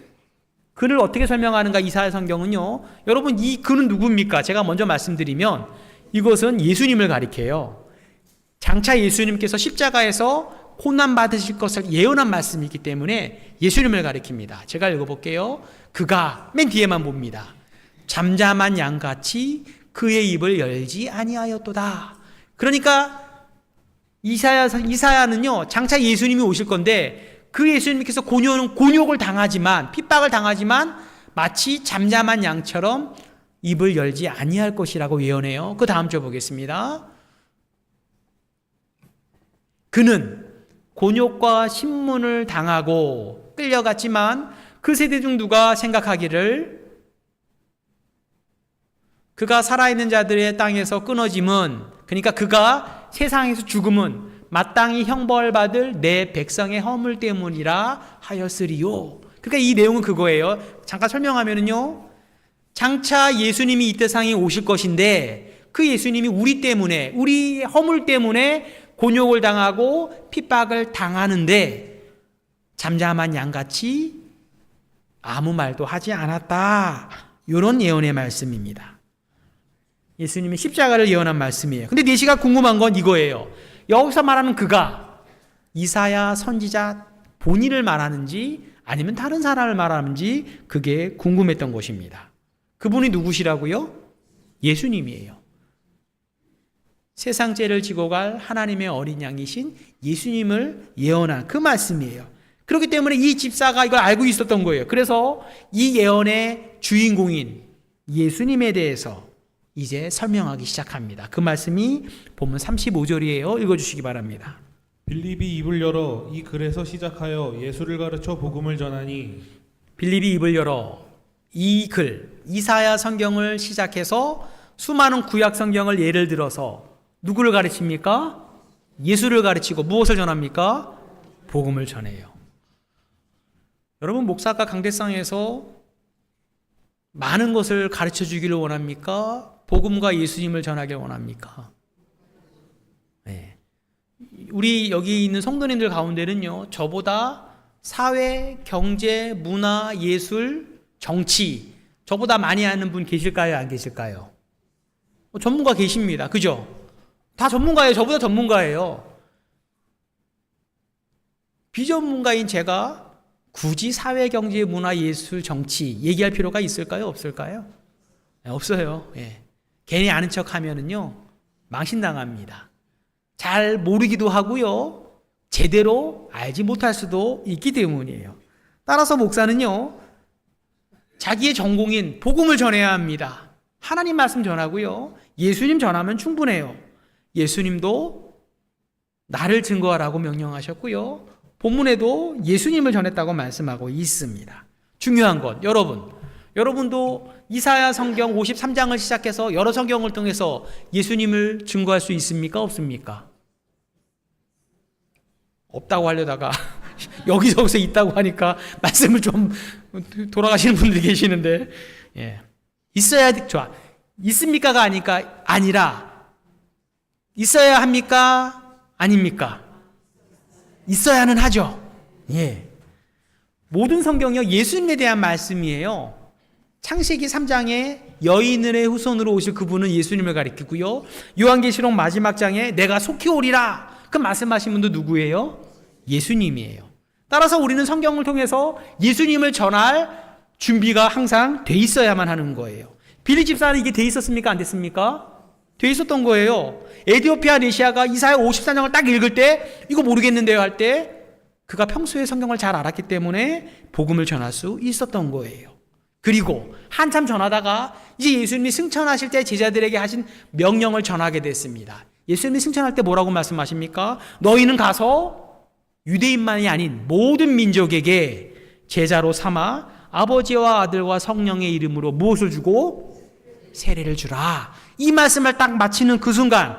그를 어떻게 설명하는가 이사야 성경은요. 여러분, 이 그는 누굽니까? 제가 먼저 말씀드리면 이것은 예수님을 가리켜요. 장차 예수님께서 십자가에서 고난 받으실 것을 예언한 말씀이기 때문에 예수님을 가리킵니다. 제가 읽어볼게요. 그가 맨 뒤에만 봅니다. 잠잠한 양같이 그의 입을 열지 아니하였도다. 그러니까 이사야는요, 장차 예수님이 오실 건데 그 예수님께서 곤욕을 당하지만, 핍박을 당하지만 마치 잠잠한 양처럼 입을 열지 아니할 것이라고 예언해요. 그 다음 절 보겠습니다. 그는 곤욕과 신문을 당하고 끌려갔지만 그 세대 중 누가 생각하기를 그가 살아있는 자들의 땅에서 끊어짐은, 그러니까 그가 세상에서 죽음은 마땅히 형벌받을 내 백성의 허물 때문이라 하였으리요. 그러니까 이 내용은 그거예요. 잠깐 설명하면은요, 장차 예수님이 이 세상에 오실 것인데 그 예수님이 우리 때문에, 우리 허물 때문에 곤욕을 당하고 핍박을 당하는데 잠잠한 양같이 아무 말도 하지 않았다. 이런 예언의 말씀입니다. 예수님이 십자가를 예언한 말씀이에요. 근데 네시가 궁금한 건 이거예요. 여기서 말하는 그가 이사야 선지자 본인을 말하는지 아니면 다른 사람을 말하는지 그게 궁금했던 것입니다. 그분이 누구시라고요? 예수님이에요. 세상 죄를 지고 갈 하나님의 어린 양이신 예수님을 예언한 그 말씀이에요. 그렇기 때문에 이 집사가 이걸 알고 있었던 거예요. 그래서 이 예언의 주인공인 예수님에 대해서 이제 설명하기 시작합니다. 그 말씀이 본문 35절이에요. 읽어주시기 바랍니다. 빌립이 입을 열어 이 글에서 시작하여 예수를 가르쳐 복음을 전하니. 빌립이 입을 열어 이 글, 이사야 성경을 시작해서 수많은 구약 성경을 예를 들어서 누구를 가르칩니까? 예수를 가르치고 무엇을 전합니까? 복음을 전해요. 여러분, 목사가 강대상에서 많은 것을 가르쳐 주기를 원합니까? 복음과 예수님을 전하길 원합니까? 네. 우리 여기 있는 성도님들 가운데는요, 저보다 사회, 경제, 문화, 예술, 정치, 저보다 많이 아는 분 계실까요? 안 계실까요? 전문가 계십니다. 그죠? 다 전문가예요. 저보다 전문가예요. 비전문가인 제가 굳이 사회, 경제, 문화, 예술, 정치 얘기할 필요가 있을까요? 없을까요? 네, 없어요. 예. 괜히 아는 척 하면은요, 망신당합니다. 잘 모르기도 하고요, 제대로 알지 못할 수도 있기 때문이에요. 따라서 목사는요, 자기의 전공인 복음을 전해야 합니다. 하나님 말씀 전하고요, 예수님 전하면 충분해요. 예수님도 나를 증거하라고 명령하셨고요, 본문에도 예수님을 전했다고 말씀하고 있습니다. 중요한 건 여러분도 이사야 성경 53장을 시작해서 여러 성경을 통해서 예수님을 증거할 수 있습니까? 없습니까? 없다고 하려다가 여기저기서 있다고 하니까 말씀을 좀 돌아가시는 분들이 계시는데, 예. 좋아. 있습니까가 아니라 있어야 합니까? 아닙니까? 있어야는 하죠. 예. 모든 성경이요, 예수님에 대한 말씀이에요. 창세기 3장에 여인의 후손으로 오실 그분은 예수님을 가리키고요, 요한계시록 마지막 장에 내가 속히 오리라 그 말씀하신 분도 누구예요? 예수님이에요. 따라서 우리는 성경을 통해서 예수님을 전할 준비가 항상 돼 있어야만 하는 거예요. 빌립 집사는 이게 돼 있었습니까? 안 됐습니까? 돼 있었던 거예요. 에디오피아 내시아가 이사야 54장을 딱 읽을 때 이거 모르겠는데요 할 때 그가 평소에 성경을 잘 알았기 때문에 복음을 전할 수 있었던 거예요. 그리고 한참 전하다가 이제 예수님이 승천하실 때 제자들에게 하신 명령을 전하게 됐습니다. 예수님이 승천할 때 뭐라고 말씀하십니까? 너희는 가서 유대인만이 아닌 모든 민족에게 제자로 삼아 아버지와 아들과 성령의 이름으로 무엇을 주고? 세례를 주라. 이 말씀을 딱 마치는 그 순간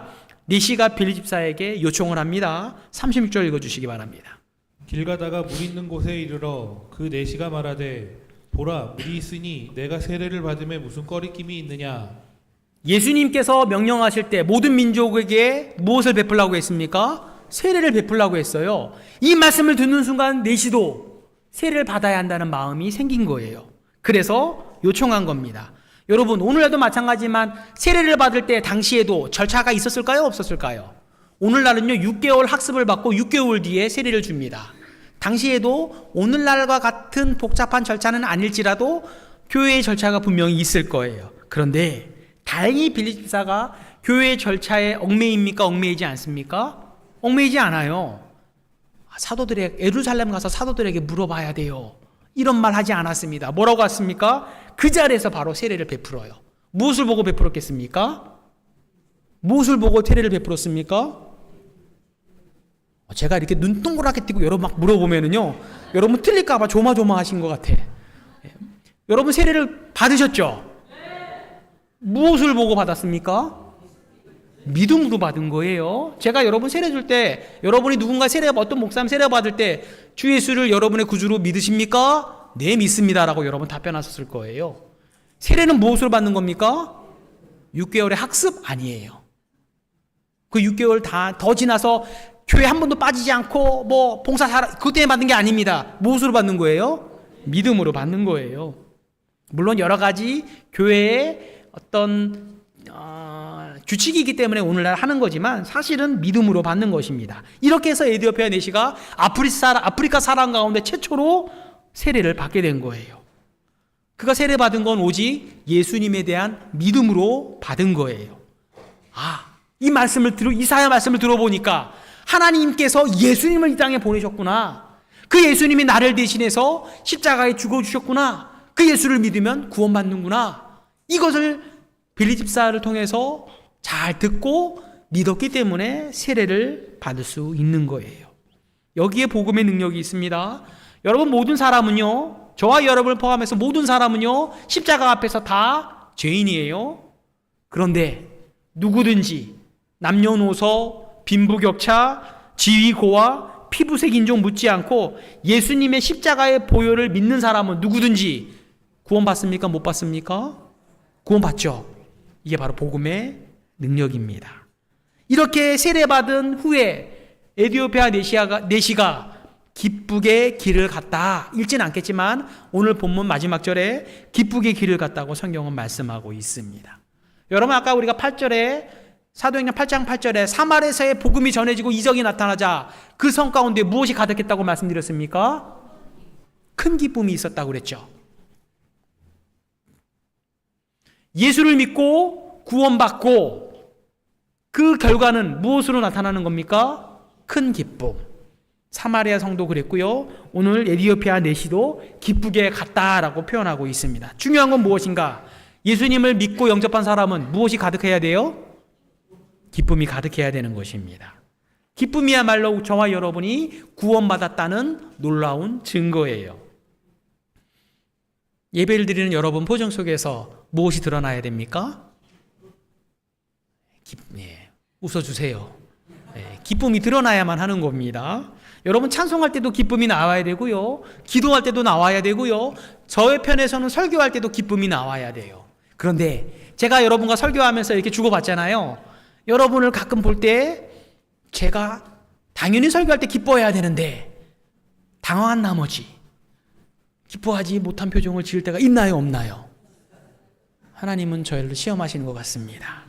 니시가 빌립 집사에게 요청을 합니다. 36절 읽어주시기 바랍니다. 길 가다가 물 있는 곳에 이르러 그 내시가 말하되 보라 물이 있으니 내가 세례를 받음에 무슨 꺼리낌이 있느냐. 예수님께서 명령하실 때 모든 민족에게 무엇을 베풀라고 했습니까? 세례를 베풀라고 했어요. 이 말씀을 듣는 순간 내시도 세례를 받아야 한다는 마음이 생긴 거예요. 그래서 요청한 겁니다. 여러분 오늘날도 마찬가지지만 세례를 받을 때 당시에도 절차가 있었을까요? 없었을까요? 오늘날은요 6개월 학습을 받고 6개월 뒤에 세례를 줍니다. 당시에도 오늘날과 같은 복잡한 절차는 아닐지라도 교회의 절차가 분명히 있을 거예요. 그런데 다행히 빌립 집사가 교회의 절차에 얽매입니까? 얽매이지 않습니까? 얽매이지 않아요. 사도들의 예루살렘 가서 사도들에게 물어봐야 돼요. 이런 말 하지 않았습니다. 뭐라고 했습니까? 그 자리에서 바로 세례를 베풀어요. 무엇을 보고 베풀었겠습니까? 무엇을 보고 세례를 베풀었습니까? 제가 이렇게 눈 동그랗게 뜨고 여러분 막 물어보면은요, 여러분 틀릴까봐 조마조마하신 것 같아. 여러분 세례를 받으셨죠? 무엇을 보고 받았습니까? 믿음으로 받은 거예요. 제가 여러분 세례 줄 때, 여러분이 누군가 어떤 목사님 세례 받을 때 주 예수를 여러분의 구주로 믿으십니까? 네, 믿습니다라고 여러분 답변하셨을 거예요. 세례는 무엇으로 받는 겁니까? 6개월의 학습 아니에요. 그 6개월 더 지나서 교회 한 번도 빠지지 않고 봉사 그것 때문에 받는 게 아닙니다. 무엇으로 받는 거예요? 믿음으로 받는 거예요. 물론 여러 가지 교회의 어떤 규칙이기 때문에 오늘날 하는 거지만 사실은 믿음으로 받는 것입니다. 이렇게 해서 에디오피아 내시가 아프리카 사람 가운데 최초로 세례를 받게 된 거예요. 그가 세례 받은 건 오직 예수님에 대한 믿음으로 받은 거예요. 이사야 말씀을 들어보니까 하나님께서 예수님을 이 땅에 보내셨구나. 그 예수님이 나를 대신해서 십자가에 죽어주셨구나. 그 예수를 믿으면 구원받는구나. 이것을 빌립 집사를 통해서 잘 듣고 믿었기 때문에 세례를 받을 수 있는 거예요. 여기에 복음의 능력이 있습니다. 여러분 모든 사람은요, 저와 여러분을 포함해서 모든 사람은요 십자가 앞에서 다 죄인이에요. 그런데 누구든지 남녀노소 빈부격차 지위고와 피부색 인종 묻지 않고 예수님의 십자가의 보혈을 믿는 사람은 누구든지 구원받습니까? 못 받습니까? 구원받죠. 이게 바로 복음의 능력입니다. 이렇게 세례받은 후에 에디오피아 내시가 기쁘게 길을 갔다. 읽진 않겠지만 오늘 본문 마지막 절에 기쁘게 길을 갔다고 성경은 말씀하고 있습니다. 여러분 아까 우리가 8절에 사도행전 8장 8절에 사마리아에서의 복음이 전해지고 이적이 나타나자 그 성 가운데 무엇이 가득했다고 말씀드렸습니까? 큰 기쁨이 있었다고 그랬죠. 예수를 믿고 구원받고 그 결과는 무엇으로 나타나는 겁니까? 큰 기쁨. 사마리아 성도 그랬고요. 오늘 에디오피아 내시도 기쁘게 갔다라고 표현하고 있습니다. 중요한 건 무엇인가? 예수님을 믿고 영접한 사람은 무엇이 가득해야 돼요? 기쁨이 가득해야 되는 것입니다. 기쁨이야말로 저와 여러분이 구원받았다는 놀라운 증거예요. 예배를 드리는 여러분 표정 속에서 무엇이 드러나야 됩니까? 웃어주세요. 기쁨이 드러나야만 하는 겁니다. 여러분 찬송할 때도 기쁨이 나와야 되고요. 기도할 때도 나와야 되고요. 저의 편에서는 설교할 때도 기쁨이 나와야 돼요. 그런데 제가 여러분과 설교하면서 이렇게 주고받잖아요. 여러분을 가끔 볼 때 제가 당연히 설교할 때 기뻐해야 되는데 당황한 나머지 기뻐하지 못한 표정을 지을 때가 있나요? 없나요? 하나님은 저희를 시험하시는 것 같습니다.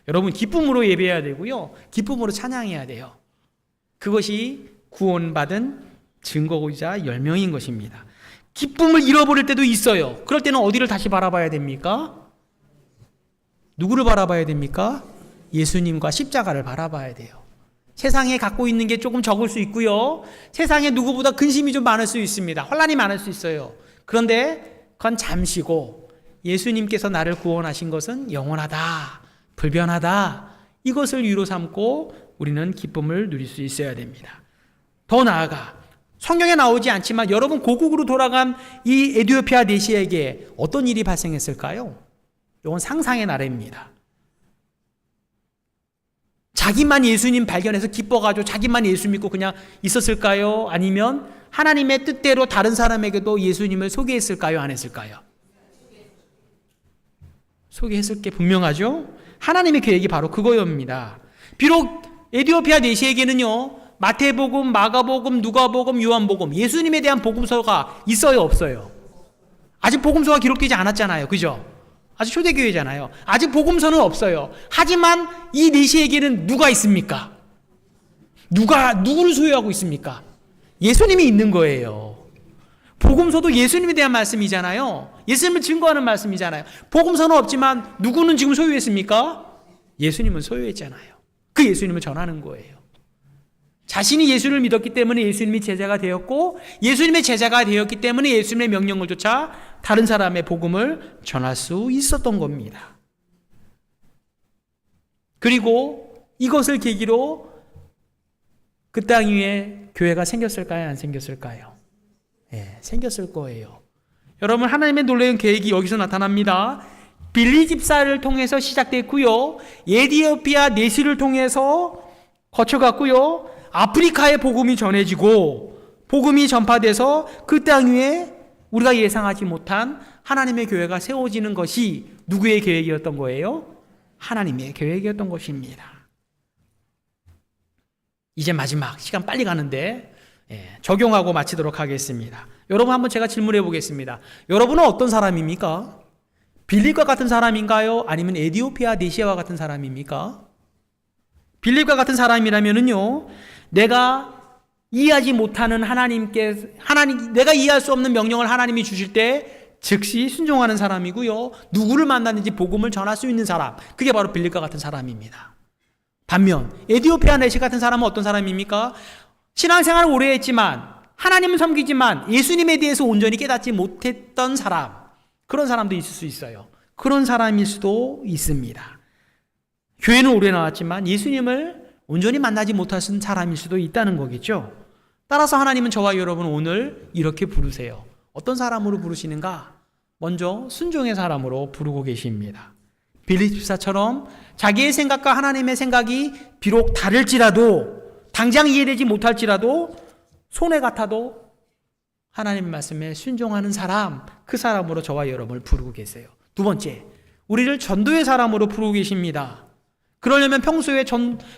여러분 기쁨으로 예배해야 되고요. 기쁨으로 찬양해야 돼요. 그것이 구원받은 증거이자 열명인 것입니다. 기쁨을 잃어버릴 때도 있어요. 그럴 때는 어디를 다시 바라봐야 됩니까? 누구를 바라봐야 됩니까? 예수님과 십자가를 바라봐야 돼요. 세상에 갖고 있는 게 조금 적을 수 있고요. 세상에 누구보다 근심이 좀 많을 수 있습니다. 혼란이 많을 수 있어요. 그런데 그건 잠시고 예수님께서 나를 구원하신 것은 영원하다, 불변하다. 이것을 위로 삼고 우리는 기쁨을 누릴 수 있어야 됩니다. 더 나아가 성경에 나오지 않지만 여러분 고국으로 돌아간 이 에티오피아 내시에게 어떤 일이 발생했을까요? 이건 상상의 나래입니다. 자기만 예수님 발견해서 기뻐가지고 자기만 예수 믿고 그냥 있었을까요? 아니면 하나님의 뜻대로 다른 사람에게도 예수님을 소개했을까요? 안 했을까요? 소개했을 게 분명하죠? 하나님의 계획이 바로 그거입니다. 비록 에티오피아 내시에게는요, 마태복음, 마가복음, 누가복음, 요한복음, 예수님에 대한 복음서가 있어요, 없어요? 아직 복음서가 기록되지 않았잖아요. 그죠? 아직 초대교회잖아요. 아직 복음서는 없어요. 하지만 이 내시에게는 누가 있습니까? 누구를 소유하고 있습니까? 예수님이 있는 거예요. 복음서도 예수님에 대한 말씀이잖아요. 예수님을 증거하는 말씀이잖아요. 복음서는 없지만 누구는 지금 소유했습니까? 예수님은 소유했잖아요. 그 예수님을 전하는 거예요. 자신이 예수를 믿었기 때문에 예수님이 제자가 되었고, 예수님의 제자가 되었기 때문에 예수님의 명령을 쫓아 다른 사람의 복음을 전할 수 있었던 겁니다. 그리고 이것을 계기로 그 땅 위에 교회가 생겼을까요? 안 생겼을까요? 네, 생겼을 거예요. 여러분, 하나님의 놀라운 계획이 여기서 나타납니다. 빌리 집사를 통해서 시작됐고요. 에티오피아 내시를 통해서 거쳐갔고요. 아프리카에 복음이 전해지고 복음이 전파돼서 그 땅 위에 우리가 예상하지 못한 하나님의 교회가 세워지는 것이 누구의 계획이었던 거예요? 하나님의 계획이었던 것입니다. 이제 마지막, 시간 빨리 가는데 적용하고 마치도록 하겠습니다. 여러분, 한번 제가 질문해 보겠습니다. 여러분은 어떤 사람입니까? 빌립과 같은 사람인가요? 아니면 에티오피아 내시와 같은 사람입니까? 빌립과 같은 사람이라면은요, 내가 이해하지 못하는 내가 이해할 수 없는 명령을 하나님이 주실 때 즉시 순종하는 사람이고요. 누구를 만났는지 복음을 전할 수 있는 사람, 그게 바로 빌립과 같은 사람입니다. 반면 에티오피아 내시 같은 사람은 어떤 사람입니까? 신앙생활을 오래 했지만 하나님을 섬기지만 예수님에 대해서 온전히 깨닫지 못했던 사람, 그런 사람도 있을 수 있어요. 그런 사람일 수도 있습니다. 교회는 오래 나왔지만 예수님을 온전히 만나지 못하신 사람일 수도 있다는 거겠죠. 따라서 하나님은 저와 여러분 오늘 이렇게 부르세요. 어떤 사람으로 부르시는가? 먼저 순종의 사람으로 부르고 계십니다. 빌립 집사처럼 자기의 생각과 하나님의 생각이 비록 다를지라도, 당장 이해되지 못할지라도, 손해 같아도 하나님 말씀에 순종하는 사람, 그 사람으로 저와 여러분을 부르고 계세요. 두 번째, 우리를 전도의 사람으로 부르고 계십니다. 그러려면 평소에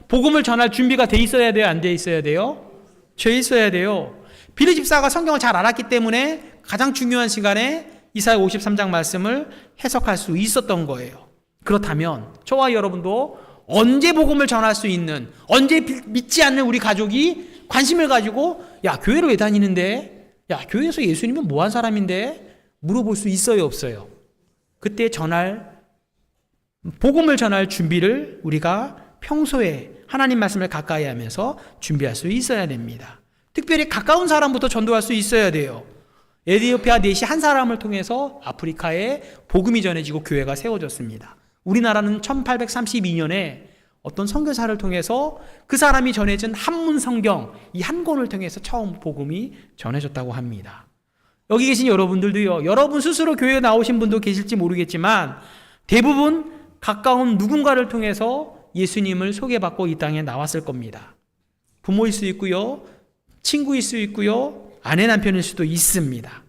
복음을 전할 준비가 돼 있어야 돼요? 안 돼 있어야 돼요? 돼 있어야 돼요. 빌립 집사가 성경을 잘 알았기 때문에 가장 중요한 시간에 이사야 53장 말씀을 해석할 수 있었던 거예요. 그렇다면 저와 여러분도 언제 복음을 전할 수 있는, 언제 믿지 않는 우리 가족이 관심을 가지고 야, 교회로 왜 다니는데? 야, 교회에서 예수님은 뭐한 사람인데? 물어볼 수 있어요, 없어요? 그때 복음을 전할 준비를 우리가 평소에 하나님 말씀을 가까이 하면서 준비할 수 있어야 됩니다. 특별히 가까운 사람부터 전도할 수 있어야 돼요. 에티오피아 내시 한 사람을 통해서 아프리카에 복음이 전해지고 교회가 세워졌습니다. 우리나라는 1832년에 어떤 선교사를 통해서 그 사람이 전해진 한문 성경, 이 한 권을 통해서 처음 복음이 전해졌다고 합니다. 여기 계신 여러분들도요, 여러분 스스로 교회에 나오신 분도 계실지 모르겠지만 대부분 가까운 누군가를 통해서 예수님을 소개받고 이 땅에 나왔을 겁니다. 부모일 수 있고요, 친구일 수 있고요, 아내 남편일 수도 있습니다.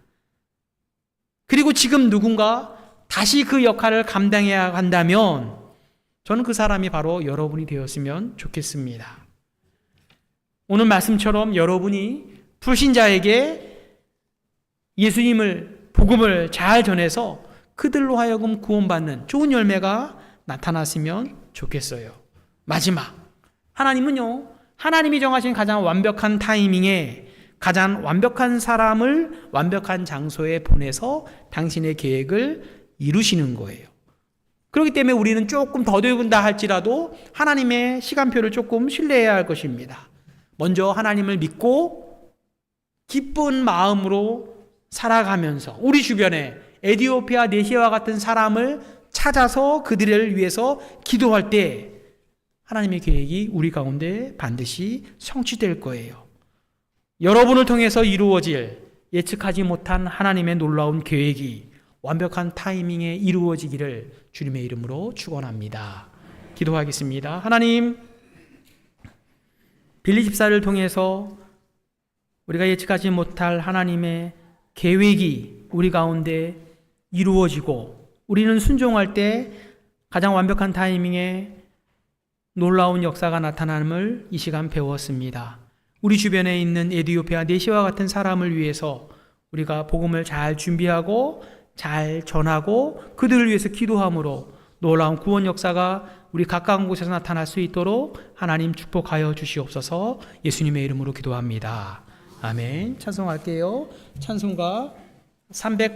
그리고 지금 누군가 다시 그 역할을 감당해야 한다면 저는 그 사람이 바로 여러분이 되었으면 좋겠습니다. 오늘 말씀처럼 여러분이 불신자에게 예수님을, 복음을 잘 전해서 그들로 하여금 구원받는 좋은 열매가 나타났으면 좋겠어요. 마지막, 하나님은요, 하나님이 정하신 가장 완벽한 타이밍에 가장 완벽한 사람을 완벽한 장소에 보내서 당신의 계획을 이루시는 거예요. 그렇기 때문에 우리는 조금 더뎌본다 할지라도 하나님의 시간표를 조금 신뢰해야 할 것입니다. 먼저 하나님을 믿고 기쁜 마음으로 살아가면서 우리 주변에 에디오피아 내시와 같은 사람을 찾아서 그들을 위해서 기도할 때 하나님의 계획이 우리 가운데 반드시 성취될 거예요. 여러분을 통해서 이루어질 예측하지 못한 하나님의 놀라운 계획이 완벽한 타이밍에 이루어지기를 주님의 이름으로 축원합니다. 기도하겠습니다. 하나님, 빌리 집사를 통해서 우리가 예측하지 못할 하나님의 계획이 우리 가운데 이루어지고 우리는 순종할 때 가장 완벽한 타이밍에 놀라운 역사가 나타남을 이 시간 배웠습니다. 우리 주변에 있는 에디오피아 내시와 같은 사람을 위해서 우리가 복음을 잘 준비하고 잘 전하고 그들을 위해서 기도함으로 놀라운 구원 역사가 우리 가까운 곳에서 나타날 수 있도록 하나님 축복하여 주시옵소서. 예수님의 이름으로 기도합니다. 아멘. 찬송할게요. 찬송가 380